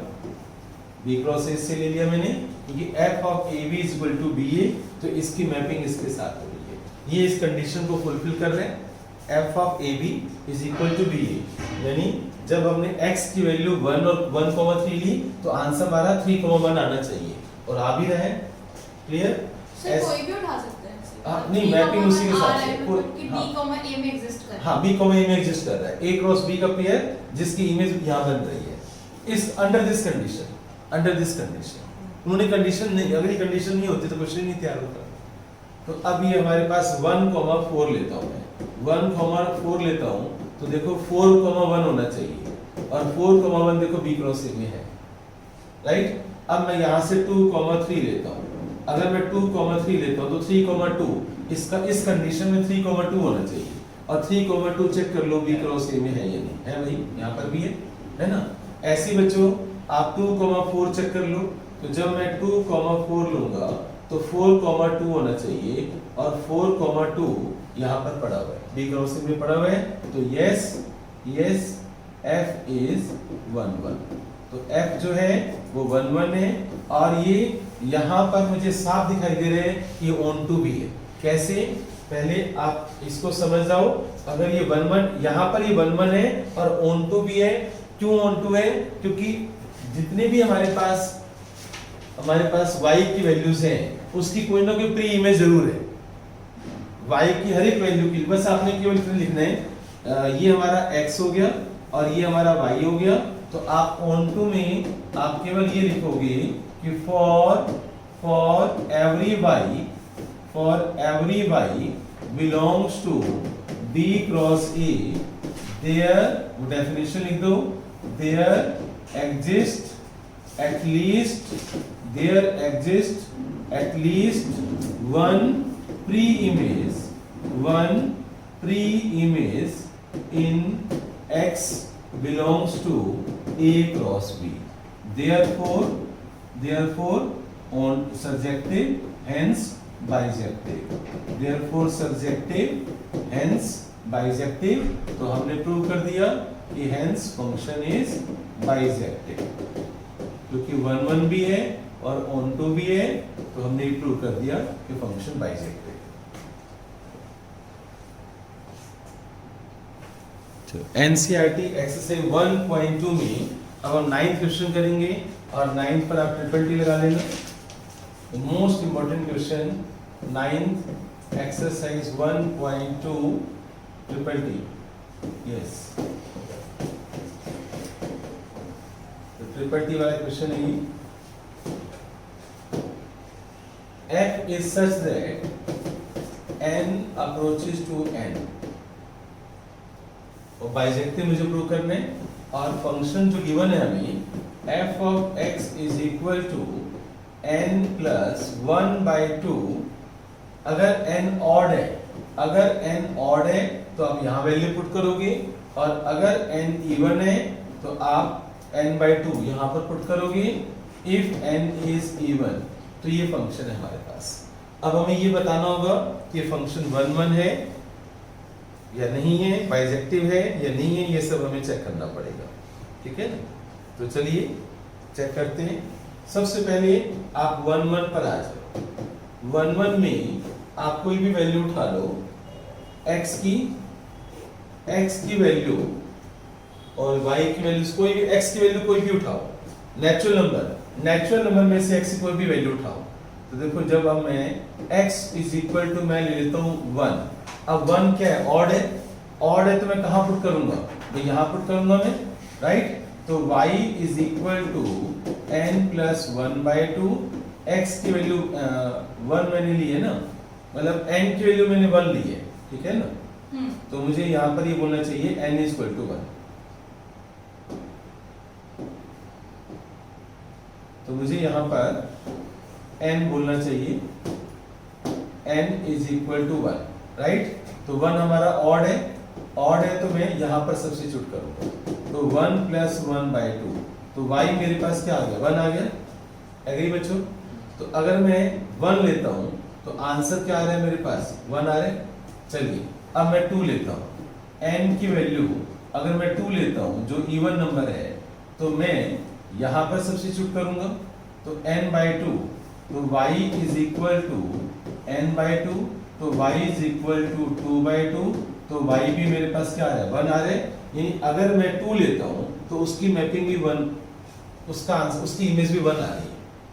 b क्रॉस a से ले लिया मैंने, क्योंकि f of ab is equal to ba, तो इसकी मैपिंग इसके साथ हो रही है। ये इस कंडीशन को फुलफिल कर रहे हैं, f of ab is equal to ba, यानी जब हमने x की वैल्यू 1 और 1,3 ली तो आंसर हमारा 3,1 आना चाहिए, और आ भी रहा है। क्लियर? कोई भी उठा सकते हैं। नहीं, मैपिंग उसी के साथ है, मतलब कि b कॉमा a में एग्जिस्ट कर रहा है। हाँ, b कॉमा a में एग्जिस्ट कर रहा है, a क्रॉस b का पेयर जिसकी इमेज यहाँ बन रही है, इस अंडर दिस कंडीशन उन्होंने कंडीशन नहीं, अगर ये कंडीशन नहीं होती तो क्वेश्चन नहीं तैयार होता। तो अब ये हमारे पास 1,4 लेता हूँ मैं, 1,4 लेता हूँ तो देखो 4,1 होना चाहिए, और 4,1 देखो b क्रॉस a में है, राइट। अब मैं यहाँ से 2,3 लेता हूँ, अगर मैं 2,3 लेता हूँ तो 3,2, इसका इस कंडीशन में 3,2 होना चाहिए, और 3,2 चेक कर लो b क्रॉस a में है या नहीं है, भाई यहाँ पर भी है ना। ऐसे ही बच्चों आप 2,4 चेक कर लो, तो जब मैं 2,4 लूंगा तो 4,2 होना चाहिए, और 4,2 यहाँ पर पड़ा हुआ है, b क्रॉस a में पड़ा हुआ है, तो यस f इज 1 1। तो f जो है वो 1 1 है, और ये यहाँ पर मुझे साफ दिखाई दे रहे हैं कि ऑन टू भी है। कैसे? पहले आप इसको समझ जाओ। अगर ये 1 1 यहाँ पर ये 1 1 है और ऑन टू भी है, क्यों ऑन टू है? क्योंकि जितने भी हमारे पास y की वैल्यूज हैं उसकी कोई ना कोई प्री इमेज जरूर है। y की हर एक वैल्यू की बस आपने केवल इतना लिखना है, ये हमारा x हो गया और ये हमारा y हो गया। तो आप ऑन टू में आप केवल ये लिखोगे कि for every y belongs to B cross A, there definition लिख दो, there exists at least one pre-image in X belongs to A cross B. Therefore on subjective hence bijective. Therefore subjective hence bijective. तो हमने prove कर दिया कि hence function is bijective, क्योंकि 1 1 भी है और on to भी है, तो हमने ये प्रूव कर दिया कि फंक्शन bijective। NCERT एक्सरसाइज 1.2 में अब हम 9th क्वेश्चन करेंगे और 9th पर आप ट्रिपल टी लगा लेना। Most important question 9th exercise 1.2 triple T. Yes, triple T वाला क्वेश्चन है। F is such that n approaches to n, और बाइजेक्टिव मुझे प्रूव करना है। और फंक्शन जो गिवन है हमें f of x is equal to n plus 1/2। अगर n ऑड है तो आप यहाँ वैल्यू पुट करोगे, और अगर n इवन है तो आप n/2 यहाँ पर पुट करोगे। इफ n इज इवन, तो ये फंक्शन है हमारे पास। अब हमें ये बताना होगा कि फंक्शन 1 1 है या नहीं है, बाइजेक्टिव है या नहीं है, ये सब हमें चेक करना पड़ेगा। ठीक है ना? तो चलिए चेक करते हैं। सबसे पहले आप 1 1 पर आ जाओ। 1 1 में आप कोई भी वैल्यू उठा लो, x की वैल्यू और y की वैल्यू, कोई भी x की वैल्यू कोई भी उठाओ, नेचुरल नंबर में से x की कोई भी वैल्यू उठाओ। तो देखो जब अब मैं x इज इक्वल टू मैं ले लेता हूँ 1। अब 1 क्या है? ऑड है तो मैं कहाँ पुट करूंगा? मैं यहाँ पुट करूंगा मैं, राइट? तो y is equal to n plus 1/2। x की वैल्यू 1 मैंने ली है ना, मतलब n की वैल्यू मैंने 1 ली है, ठीक है ना? तो मुझे यहाँ पर ये बोलना चाहिए n इज इक्वल टू 1। तो मुझे यहाँ पर n बोलना चाहिए, n is equal to 1, right? तो 1 हमारा ऑड है तो मैं यहाँ पर सब्स्टिट्यूट करूंगा। तो 1 प्लस 1/2, तो y मेरे पास क्या आ गया? 1 आ गया। एग्री बच्चों? तो अगर मैं 1 लेता हूँ तो आंसर क्या आ रहा है मेरे पास? 1 आ रहा है। चलिए अब मैं 2 लेता हूँ। n की वैल्यू अगर मैं 2 लेता हूँ जो इवन नंबर है, तो मैं यहाँ पर सब्स्टिट्यूट करूंगा। तो n/2, तो y is equal to n/2, तो y इज इक्वल टू 2/2, तो y भी मेरे पास क्या आ रहा है? 1 आ रहा है। यानी अगर मैं 2 लेता हूँ तो उसकी मैपिंग भी 1, उसका आंसर, उसकी इमेज भी 1 आ रही है।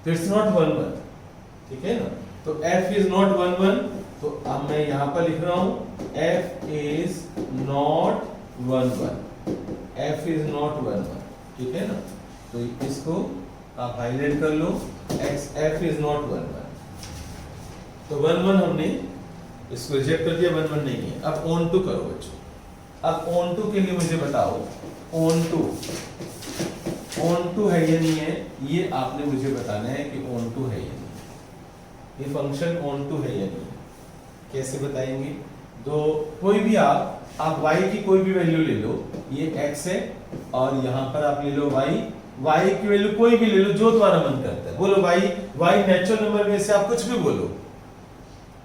तो इट्स नॉट 1 1, ठीक है ना? तो f इज नॉट 1 1। तो अब मैं यहाँ पर लिख रहा हूँ f is not 1 1, f is not 1 1, ठीक है ना? तो इसको आप हाईलाइट कर लो, f इज नॉट 1 1। तो 1 1 हमने इसको रिजेक्ट कर दिया, 1 1 नहीं है। अब ऑन टू करो बच्चों। अब ऑन टू के लिए मुझे बताओ, ऑन टू है या नहीं है, ये आपने मुझे बताना है कि ऑन टू है या नहीं। ये फंक्शन ऑन टू है या नहीं, कैसे बताएंगे? तो कोई भी आप y की कोई भी वैल्यू ले लो, ये x है और यहाँ पर आप ले लो y की वैल्यू कोई भी ले लो जो तुम्हारा मन करता है। बोलो y नेचुरल नंबर में से आप कुछ भी बोलो।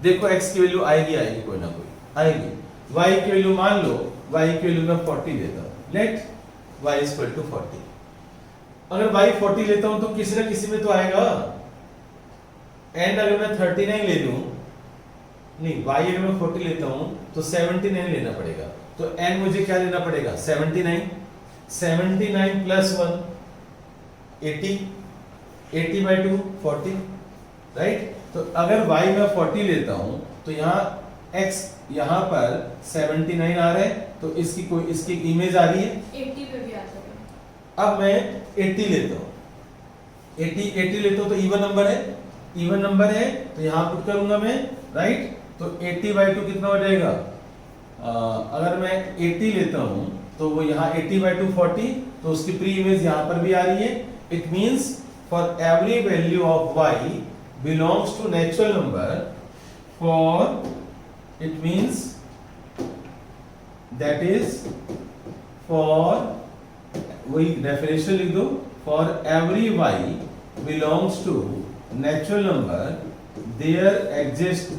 देखो x की वैल्यू आएगी कोई ना कोई आएगी। y की वैल्यू मान लो, y की वैल्यू मैं 40 लेता हूँ। Let y is equal to 40। अगर y 40 लेता हूँ तो किसी ना किसी में तो आएगा। एंड अगर मैं 39 ले लूं नहीं y अगर मैं 40 लेता हूं तो 79 लेना पड़ेगा, तो n मुझे क्या लेना पड़ेगा 79 प्लस 1 80, 80 बाई 2 40, राइट। तो अगर y मैं 40 लेता हूं तो यहाँ x यहाँ पर 79 आ रहा है, तो इसकी इमेज आ रही है 80 पे भी आ जाएगा। अब मैं 80 लेता हूँ, 80 लेता हूँ तो इवन नंबर है तो यहाँ पुट करूंगा मैं, राइट। तो 80 बाई 2 कितना हो जाएगा, अगर मैं 80 लेता हूँ तो वो यहाँ 80 बाई 2 40, तो उसकी प्री इमेज यहाँ पर भी आ रही है। It means for every value of y belongs to natural number, for it means that is for, वही डेफिनेशन लिख दो, for every y belongs to natural number there exists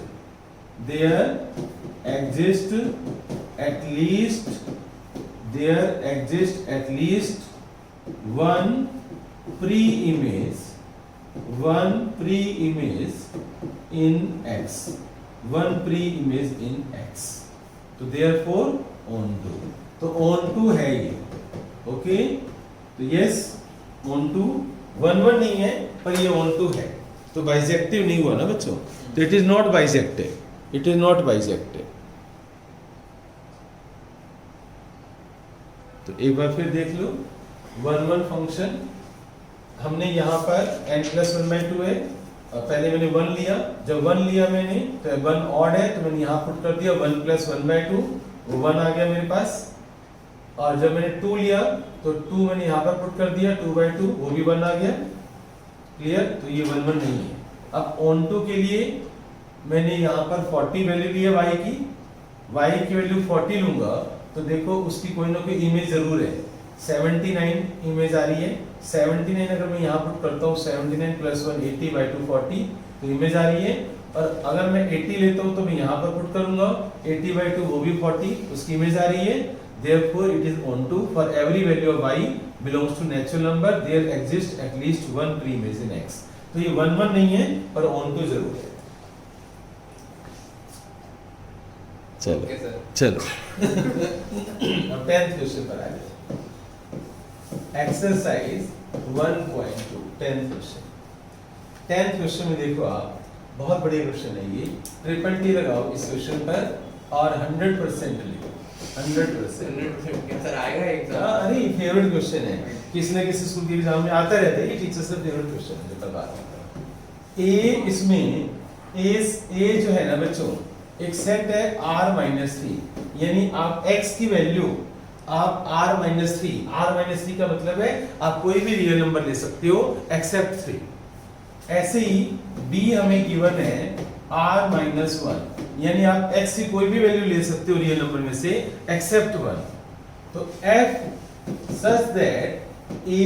at least one pre-image in X, तो therefore onto, तो onto है ये, okay. तो yes onto 1 नहीं है पर ये onto है, तो बाइसेक्टिव नहीं हुआ ना बच्चों, तो इट इज नॉट बाइसेक्टिव, तो एक बार फिर देख लो 1 फंक्शन हमने यहाँ पर n+1/2 है, और पहले मैंने 1 लिया, जब 1 लिया मैंने तो 1 ऑड है तो मैंने यहाँ पुट कर दिया 1+1/2, वो 1 आ गया मेरे पास। और जब मैंने 2 लिया तो 2 मैंने यहाँ पर पुट कर दिया 2/2, वो भी 1 आ गया, क्लियर। तो ये 1 नहीं है। अब ऑन टू के लिए मैंने यहाँ पर 40 वैल्यू ली है y की वैल्यू 40 लूंगा तो देखो उसकी कोई ना कोई इमेज जरूर है, 79 इमेज आ रही है। 79 अगर मैं यहाँ पुट करता हूँ 79 प्लस 1 80 बाई 2 40, तो इमेज आ रही है। और अगर मैं 80 लेता हूँ तो मैं यहाँ पर पुट करूंगा 80 बाई 2 वो भी 40, उसकी इमेज आ रही है। Therefore it is onto for every value of y belongs to natural number there exists at least one pre-image in X। तो ये 1 नहीं है पर onto जरूर है। चलो अब 10th क्वेश्चन पर आ गए, एक्सरसाइज 1.2 10th क्वेश्चन में देखो आप, बहुत बढ़िया क्वेश्चन है ये, ट्रिपल टी लगाओ इस क्वेश्चन पर और 100% लिखो, 100% सर आएगा एग्जाम। अरे फेवरेट क्वेश्चन है, किसी ना किसी स्कूल के एग्जाम में आता रहता है, ये टीचर्स का फेवरेट क्वेश्चन है। जब बात ए, इसमें ए जो है ना बच्चों एक सेट है r-3, यानी आप x की वैल्यू आप r-3 का मतलब है आप कोई भी रियल नंबर ले सकते हो एक्सेप्ट 3। ऐसे ही b हमें गिवन है r-1, यानी आप x की कोई भी वैल्यू ले सकते हो रियल नंबर में से एक्सेप्ट 1। तो f such that a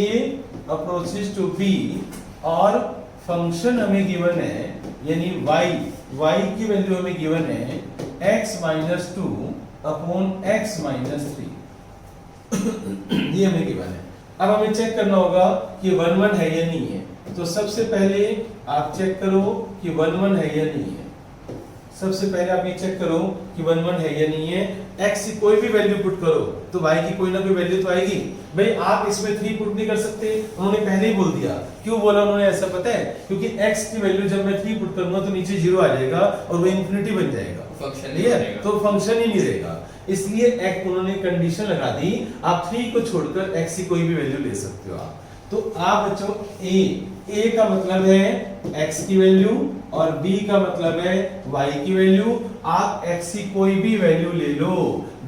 approaches to b और फंक्शन हमें गिवन है, यानी y की वैल्यू हमें गिवन है x-2 अपॉन x-3 ये हमें गिवन है। अब हमें चेक करना होगा कि 1 है या नहीं है। तो सबसे पहले आप चेक करो कि 1 है या नहीं है। सबसे पहले आप ये चेक करो कि 1 है या नहीं है। x की कोई भी वैल्यू पुट करो तो y की कोई ना कोई वैल्यू तो आएगी। भाई आप इसमें 3 पुट नहीं कर सकते, उन्होंने पहले ही बोल दिया। क्यों बोला उन्होंने ऐसा पता है? क्योंकि x की वैल्यू जब मैं 3 पुट करूंगा तो नीचे 0 आ जाएगा और वो इंफिनिटी बन जाएगा, तो फंक्शन ही नहीं रहेगा। इसलिए एक उन्होंने कंडीशन लगा दी, आप 3 को छोड़कर x की कोई भी वैल्यू ले सकते हो आप। तो आप बच्चों a का मतलब है x की वैल्यू और b का मतलब है y की वैल्यू। आप x की कोई भी वैल्यू ले लो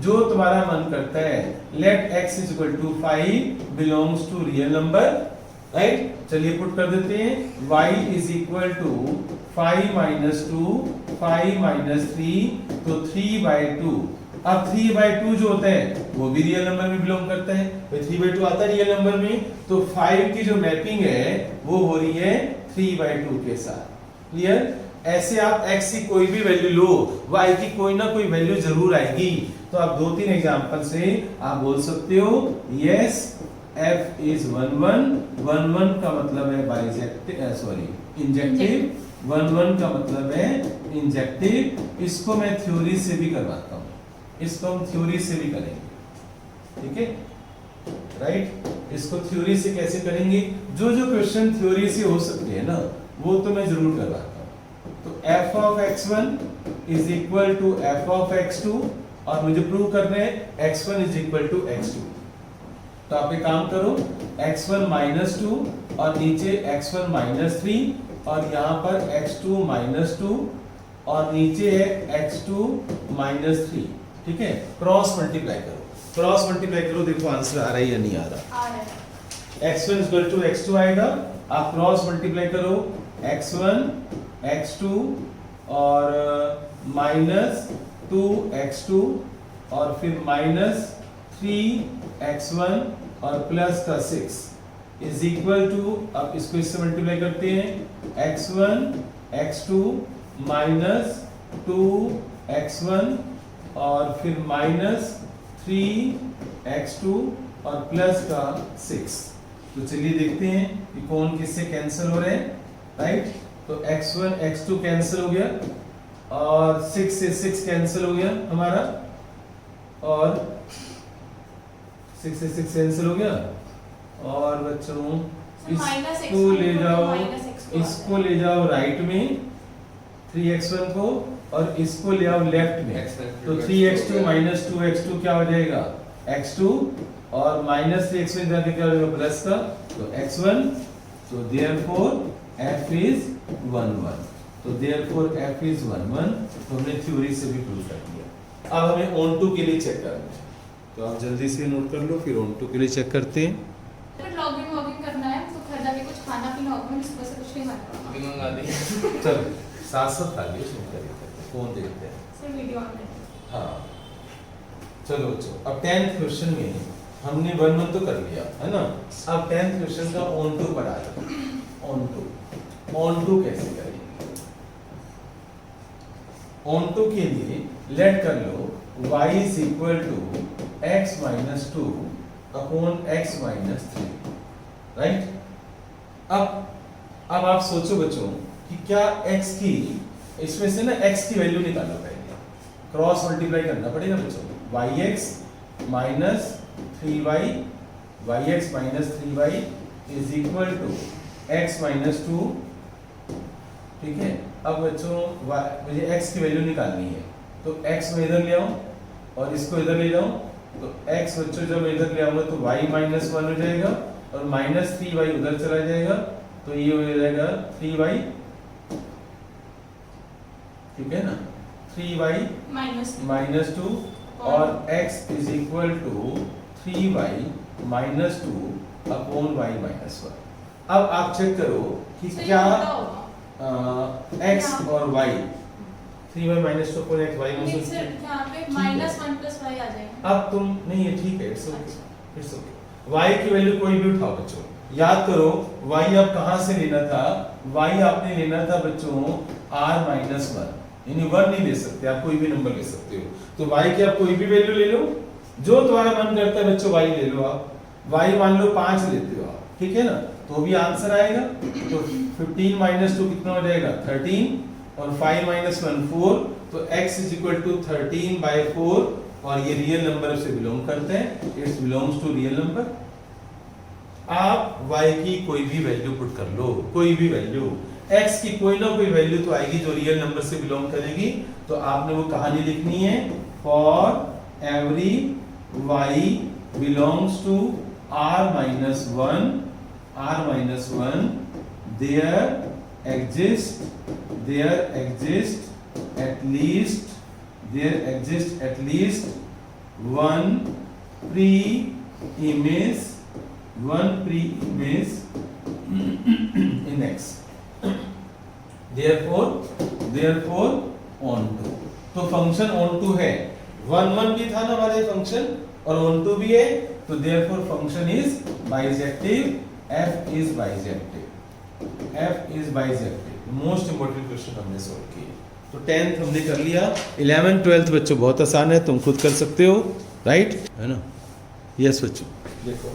जो तुम्हारा मन करता है। Let x is equal to 5 belongs to real number, right. चलिए पुट कर देते हैं y is equal to 5 minus 2 5 minus 3 तो 3/2। अब 3/2 जो होता है वो भी रियल नंबर में बिलोंग करता है। तो 3/2 आता है रियल नंबर में, तो 5 की जो मैपिंग है वो हो रही है 3/2 के साथ। क्लियर? ऐसे आप x की कोई भी वैल्यू लो, y की कोई ना कोई वैल्यू जरूर आएगी। तो आप 2-3 एग्जांपल से आप बोल सकते हो यस f इज 1 का मतलब है बाइजेक्टिव, सॉरी इंजेक्टिव। 1 का मतलब है इंजेक्टिव, इसको मैं थ्योरी से भी करवाता हूँ, इसको हम थ्योरी से भी करेंगे, ठीक है राइट। इसको थ्योरी से कैसे करेंगे, जो जो क्वेश्चन थ्योरी से हो सकते हैं ना वो तो मैं जरूर करवाता हूँ। तो f of x1 is equal to f of x2 और मुझे प्रूव करना है x1 is equal to x2। तो आप एक काम करो, x1 माइनस 2 और नीचे x1 माइनस 3 और यहाँ पर x2 माइनस 2 और नीचे है x2 माइनस 3, ठीक है। क्रॉस मल्टीप्लाई करो, क्रॉस मल्टीप्लाई करो, देखो आंसर आ रहा है या नहीं आ रहा। आ रहा है। x1 is equal to x2 आएगा, आप क्रॉस मल्टीप्लाई करो x1 x2 और माइनस 2x2 और फिर माइनस 3x1 और प्लस का 6 इज इक्वल टू, अब इसको इससे मल्टीप्लाई करते हैं x1 x2 माइनस 2x1 और फिर माइनस 3x2 और प्लस का 6। तो चलिए देखते हैं कि कौन किससे कैंसिल हो रहे हैं, राइट। तो x1 x2 कैंसिल हो गया और 6 से 6 कैंसिल हो गया हमारा और 6 से 6 कैंसिल हो गया और बच्चों इसको ले जाओ, इसको ले जाओ राइट में 3x1 को और इसको ले आओ लेफ्ट में, तो 3x2 माइनस 2x2 क्या हो जाएगा x2 और माइनस 3x1 जाके क्या हो जाएगा प्लस का, तो x1। तो देयरफॉर f इज 1 1, तो देयरफॉर f इज 1 1। तो हमने थ्योरी से भी प्रूव कर दिया। अब हमें ऑन टू के लिए चेक करना है, तो आप जल्दी से नोट कर लो, फिर ऑन टू के लिए चेक करते हैं। लॉगिन करना है तो घर जाके कुछ खाना पीना होगा, इस वजह से कुछ नहीं खाना। अभी मंगा देंगे। चल साथ साथ खा लियो, सुन कर कौन देखते हैं सिर्फ वीडियो ऑन है। हाँ चलो बच्चों, अब 10th क्वेश्चन में हमने 1 1 तो कर लिया है ना। अब 10th क्वेश्चन का ऑन टू पढ़ा दो। ऑन टू कैसे करेंगे, ऑन टू के लिए लेट कर लो y is equal to x minus 2 upon x minus 3, right. अब आप सोचो बच्चों कि क्या x की, इसमें से ना x की वैल्यू निकालना पड़ेगा, क्रॉस मल्टीप्लाई करना पड़ेगा बच्चों। yx minus 3y, yx minus 3y is equal to x minus 2, ठीक है। अब बच्चों मुझे x की वैल्यू निकालनी है, तो x में इधर ले आऊं और इसको इधर ले जाऊं, तो x बच्चों जब इधर ले आऊंगा तो y माइनस 1 हो जाएगा और माइनस 3y उधर चला जाएगा, तो ये हो जाएगा 3y, ठीक है ना, 3y माइनस 2 और x is equal to 3y minus 2 upon y minus 1। अब आप चेक करो कि क्या x और y, 3y minus 2 upon x y minus 2, यहाँ पे -1 + y आ जाएगा। अब तुम नहीं, ये ठीक है, इट्स ओके। y की वैल्यू कोई भी उठाओ बच्चों, याद करो y अब कहां से लेना था, y आपने लेना था बच्चों r माइनस 1, यानी 1 नहीं ले सकते आप, कोई भी नंबर ले सकते हो। तो y की आप कोई भी वैल्यू ले लो, जो तुम्हारा मन करता है बच्चों y ले लो आप। y मान लो 5 लेते हो आप, ठीक है ना, तो भी आंसर आएगा। तो 15 माइनस 2 कितना हो जाएगा 13 और 5 माइनस 1 4, तो x इज इक्वल टू 13/4 और ये रियल नंबर से बिलोंग करते हैं, it's belongs to real number. आप y की कोई भी वैल्यू पुट कर लो, कोई भी वैल्यू, x की कोई ना कोई वैल्यू तो आएगी जो रियल नंबर से बिलोंग करेगी। तो आपने वो कहानी लिखनी है, for every y belongs to r minus 1 there exists at least one pre-image in x, therefore onto। तो फंक्शन onto है, 1 1 भी था ना हमारे फंक्शन और onto भी है, तो therefore function is bijective, f is bijective। Most important question हमने सॉल्व किए। तो 10th हमने कर लिया, 11th 12th बच्चों बहुत आसान है, तुम खुद कर सकते हो, राइट है ना। यस बच्चों देखो